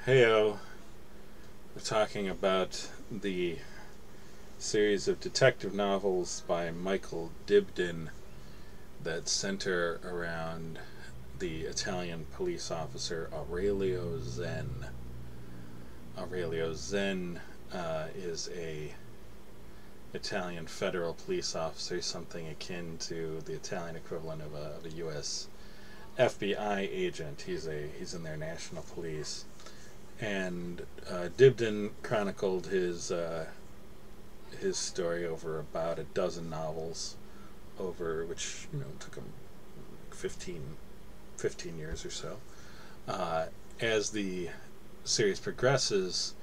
Heyo, we're talking about the series of detective novels by Michael Dibdin that center around the Italian police officer Aurelio Zen. Aurelio Zen is a Italian federal police officer, something akin to the Italian equivalent of a U.S. FBI agent. He's in their national police. And Dibdin chronicled his story over about a dozen novels, over which took him 15 years or so. As the series progresses,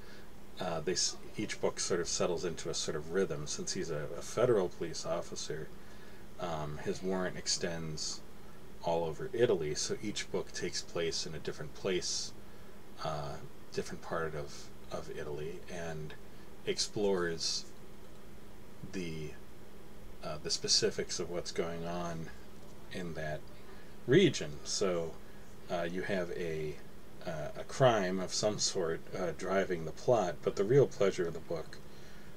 each book sort of settles into a sort of rhythm. Since he's a federal police officer, his warrant extends all over Italy, so each book takes place in a different place, different part of Italy, and explores the specifics of what's going on in that region. So you have a crime of some sort driving the plot, but the real pleasure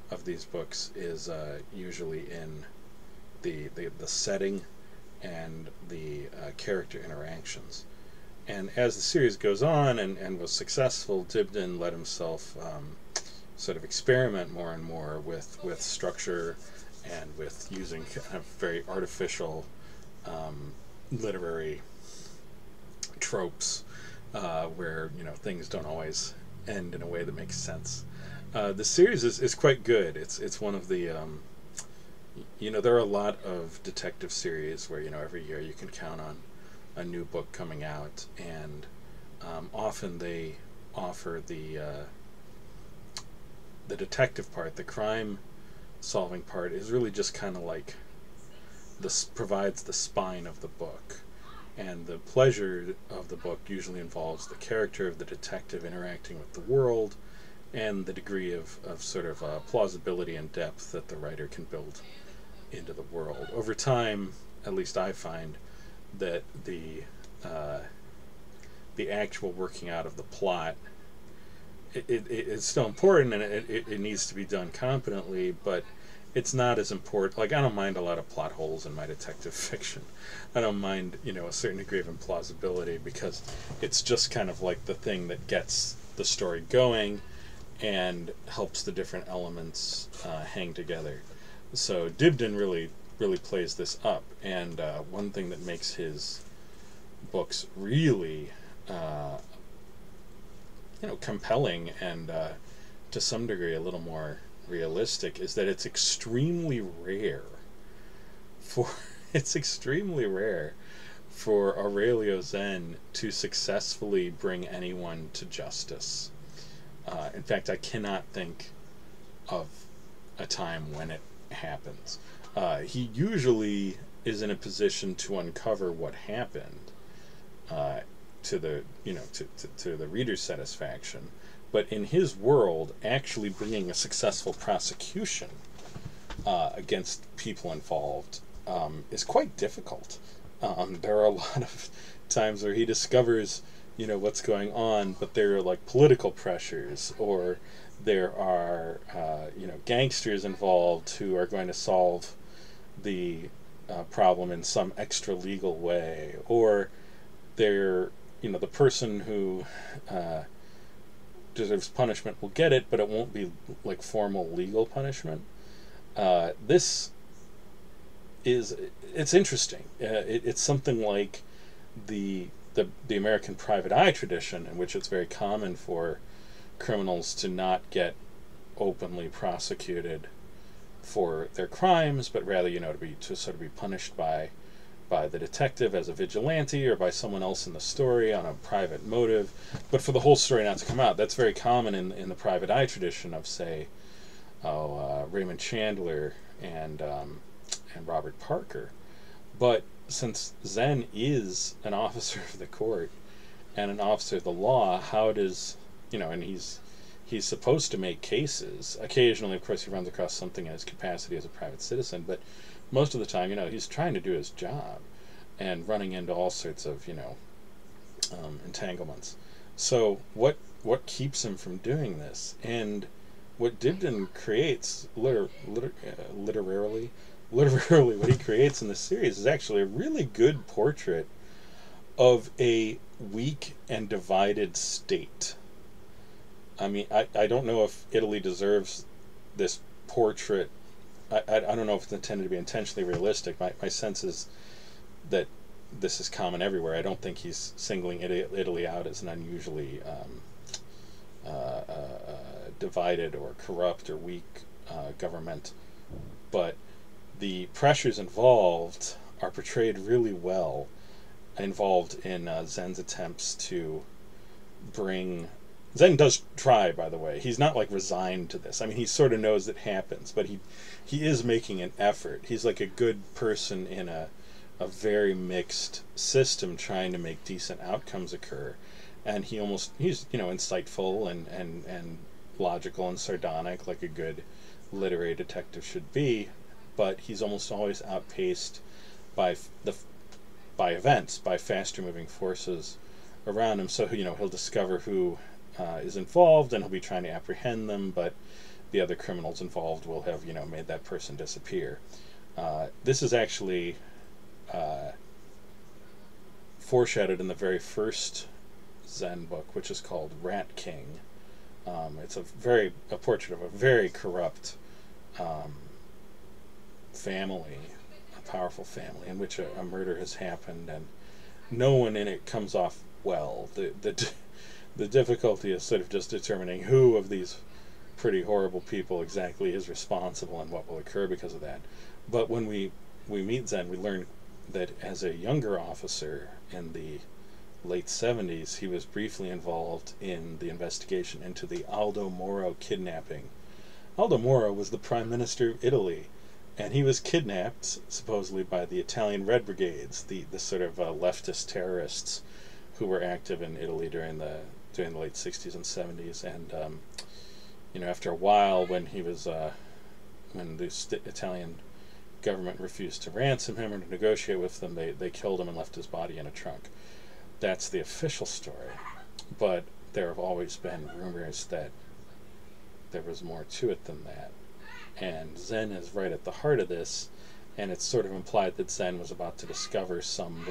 of these books is usually in the setting and the character interactions. And as the series goes on and was successful, Dibdin let himself sort of experiment more and more with structure and with using kind of very artificial literary tropes where things don't always end in a way that makes sense. The series is quite good. It's one of the there are a lot of detective series where every year you can count on a new book coming out, and often they offer the detective part, the crime solving part is really just kind of like this provides the spine of the book, and the pleasure of the book usually involves the character of the detective interacting with the world and the degree of sort of plausibility and depth that the writer can build into the world. Over time, at least I find that the actual working out of the plot it's still important, and it needs to be done competently, but it's not as important. Like, I don't mind a lot of plot holes in my detective fiction. I don't mind a certain degree of implausibility, because it's just kind of like the thing that gets the story going and helps the different elements hang together. So Dibdin really plays this up, and one thing that makes his books really compelling and to some degree a little more realistic is that it's extremely rare for Aurelio Zen to successfully bring anyone to justice. In fact, I cannot think of a time when it happens. He usually is in a position to uncover what happened to the to the reader's satisfaction, but in his world, actually bringing a successful prosecution against people involved is quite difficult. There are a lot of times where he discovers what's going on, but there are like political pressures, or there are gangsters involved who are going to solve the problem in some extra legal way, or they're the person who deserves punishment will get it, but it won't be like formal legal punishment. It's interesting. It's something like the American private eye tradition, in which it's very common for criminals to not get openly prosecuted for their crimes, but rather to sort of be punished by the detective as a vigilante, or by someone else in the story on a private motive, but for the whole story not to come out. That's very common in the private eye tradition of, say, Raymond Chandler and Robert Parker. But since Zen is an officer of the court and an officer of the law, how does and he's supposed to make cases. Occasionally, of course, he runs across something in his capacity as a private citizen, but most of the time, he's trying to do his job and running into all sorts of, entanglements. So what keeps him from doing this? And what Dibdin creates, literally, what he creates in this series is actually a really good portrait of a weak and divided state. I mean, I don't know if Italy deserves this portrait. I don't know if it's intended to be intentionally realistic. My sense is that this is common everywhere. I don't think he's singling Italy out as an unusually divided or corrupt or weak government, but the pressures involved are portrayed really well, involved in Zen's attempts to bring. Zen does try, by the way. He's not like resigned to this. I mean, he sort of knows it happens, but he is making an effort. He's like a good person in a very mixed system trying to make decent outcomes occur. And he's insightful and logical and sardonic like a good literary detective should be, but he's almost always outpaced by events, by faster moving forces around him. So he'll discover who is involved, and he'll be trying to apprehend them, but the other criminals involved will have made that person disappear. This is actually foreshadowed in the very first Zen book, which is called Rat King. It's a portrait of a very corrupt family, a powerful family, in which a murder has happened, and no one in it comes off well. The difficulty is sort of just determining who of these pretty horrible people exactly is responsible and what will occur because of that. But when we meet Zen, we learn that as a younger officer in the late 70s, he was briefly involved in the investigation into the Aldo Moro kidnapping. Aldo Moro was the Prime Minister of Italy, and he was kidnapped, supposedly, by the Italian Red Brigades, the sort of leftist terrorists who were active in Italy during the late 60s and 70s. And after a while, when the Italian government refused to ransom him or to negotiate with them, they killed him and left his body in a trunk. That's the official story, but there have always been rumors that there was more to it than that. And Zen is right at the heart of this, and it's sort of implied that Zen was about to discover some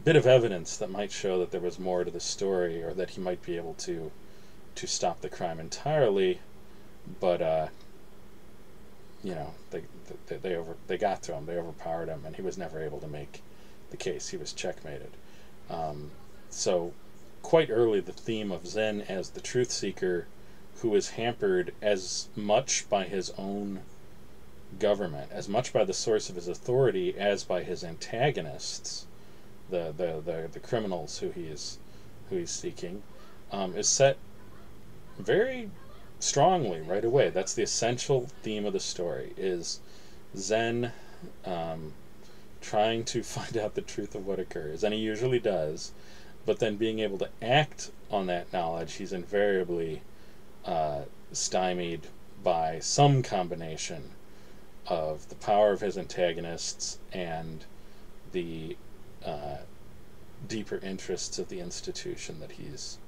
bit of evidence that might show that there was more to the story, or that he might be able to stop the crime entirely. But they got to him, they overpowered him, and he was never able to make the case. He was checkmated. So quite early, the theme of Zen as the truth seeker, who is hampered as much by his own government, as much by the source of his authority, as by his antagonists, the criminals who he's seeking, is set very strongly right away. That's the essential theme of the story, is Zen trying to find out the truth of what occurs, and he usually does, but then being able to act on that knowledge, he's invariably stymied by some combination of the power of his antagonists and the deeper interests of the institution that he's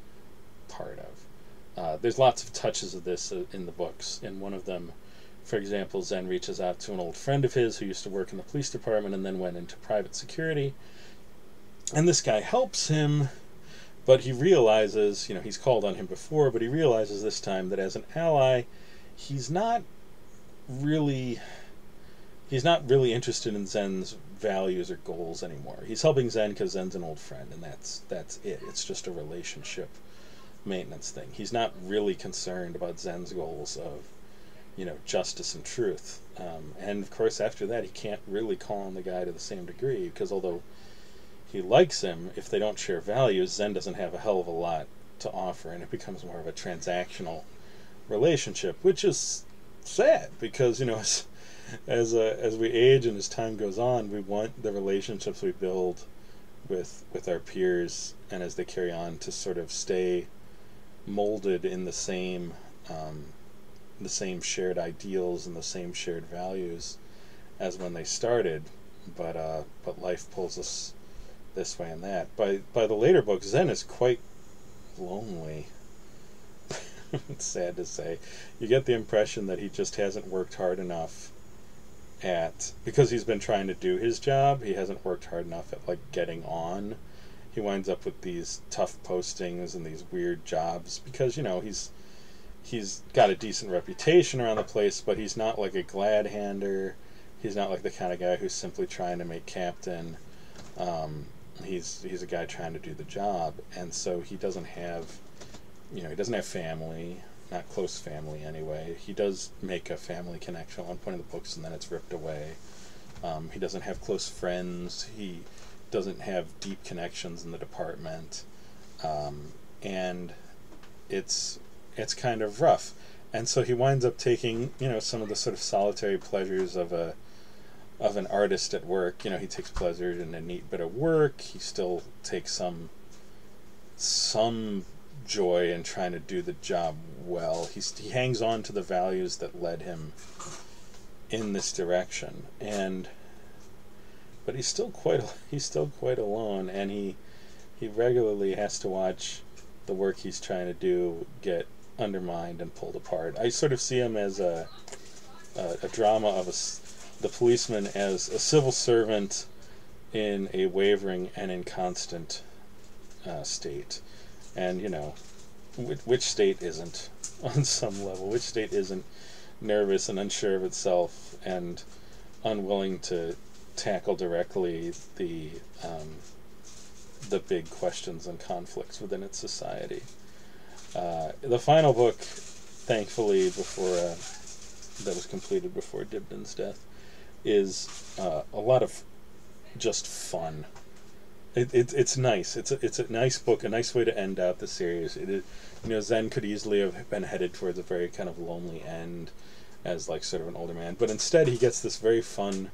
part of. There's lots of touches of this in the books. In one of them, for example, Zen reaches out to an old friend of his who used to work in the police department and then went into private security. And this guy helps him, but he realizes, he's called on him before, but he realizes this time that as an ally, he's not really interested in Zen's values or goals anymore. He's helping Zen because Zen's an old friend, and that's it. It's just a relationship maintenance thing. He's not really concerned about Zen's goals of justice and truth. And of course, after that, he can't really call on the guy to the same degree, because although he likes him, if they don't share values, Zen doesn't have a hell of a lot to offer, and it becomes more of a transactional relationship, which is sad, because as we age and as time goes on, we want the relationships we build with our peers, and as they carry on, to sort of stay molded in the same shared ideals and the same shared values as when they started. But life pulls us this way and that. By the later books, Zen is quite lonely. It's sad to say. You get the impression that he just hasn't worked hard enough because he's been trying to do his job, he hasn't worked hard enough at, like, getting on. He winds up with these tough postings and these weird jobs because, you know, he's got a decent reputation around the place, but he's not like a glad hander. He's not like the kind of guy who's simply trying to make captain. He's a guy trying to do the job, and so he doesn't have, he doesn't have family, not close family anyway. He does make a family connection at one point in the books, and then it's ripped away. He doesn't have close friends. He doesn't have deep connections in the department, and it's kind of rough. And so he winds up taking, some of the sort of solitary pleasures of an artist at work. He takes pleasure in a neat bit of work. He still takes some joy in trying to do the job well. He hangs on to the values that led him in this direction, but he's still quite alone, and he regularly has to watch the work he's trying to do get undermined and pulled apart. I sort of see him as a drama of the policeman as a civil servant in a wavering and inconstant state. And, which state isn't on some level? Which state isn't nervous and unsure of itself and unwilling to tackle directly the big questions and conflicts within its society? The final book, thankfully, that was completed before Dibdin's death, is a lot of just fun. It's nice. It's a nice book, a nice way to end out the series. It is, Zen could easily have been headed towards a very kind of lonely end as, like, sort of an older man, but instead he gets this very fun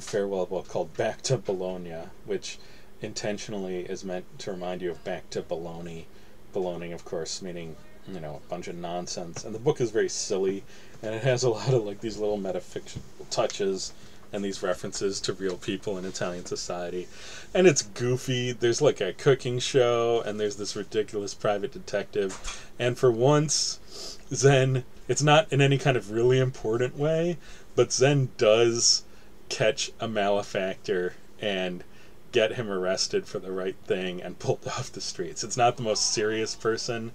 farewell book called Back to Bologna, which intentionally is meant to remind you of Back to Bologna. Bologna, of course, meaning, a bunch of nonsense. And the book is very silly, and it has a lot of, like, these little metafictional touches and these references to real people in Italian society. And it's goofy. There's, like, a cooking show, and there's this ridiculous private detective. And for once, Zen, it's not in any kind of really important way, but Zen does catch a malefactor and get him arrested for the right thing and pulled off the streets. It's not the most serious person,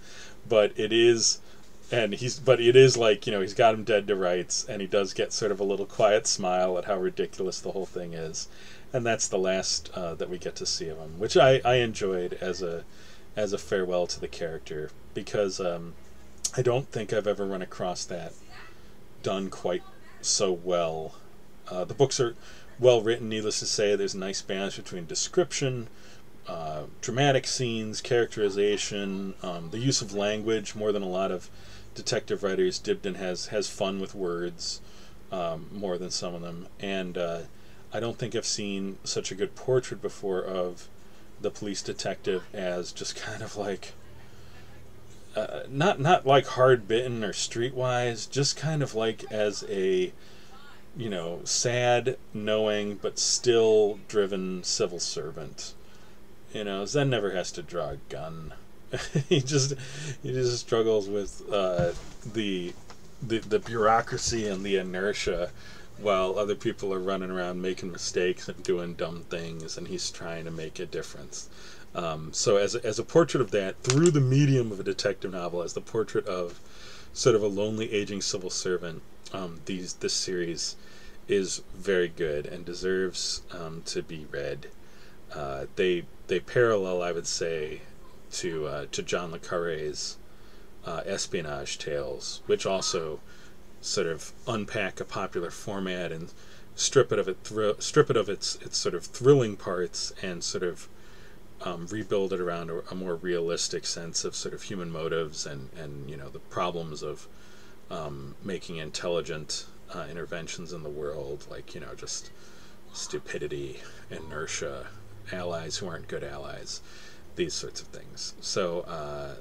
but it is, like, he's got him dead to rights, and he does get sort of a little quiet smile at how ridiculous the whole thing is. And that's the last that we get to see of him, which I enjoyed as a farewell to the character, because I don't think I've ever run across that done quite so well. The books are well written, needless to say. There's a nice balance between description, dramatic scenes, characterization, the use of language. More than a lot of detective writers, Dibdin has fun with words, more than some of them. And I don't think I've seen such a good portrait before of the police detective as just kind of like, not like hard-bitten or streetwise, just kind of like as a, sad, knowing, but still driven civil servant. Zen never has to draw a gun. he just struggles with the bureaucracy and the inertia, while other people are running around making mistakes and doing dumb things, and he's trying to make a difference. So as a portrait of that, through the medium of a detective novel, as the portrait of sort of a lonely, aging civil servant, this series is very good and deserves to be read. They parallel, I would say, to John le Carré's espionage tales, which also sort of unpack a popular format and strip it of its sort of thrilling parts and sort of rebuild it around a more realistic sense of sort of human motives and the problems of making intelligent interventions in the world, like just stupidity, inertia, allies who aren't good allies, these sorts of things. So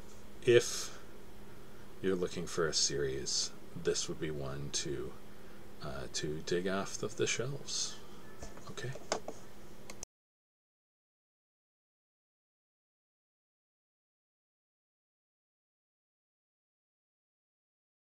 if you're looking for a series, this would be one to dig off the shelves. Okay.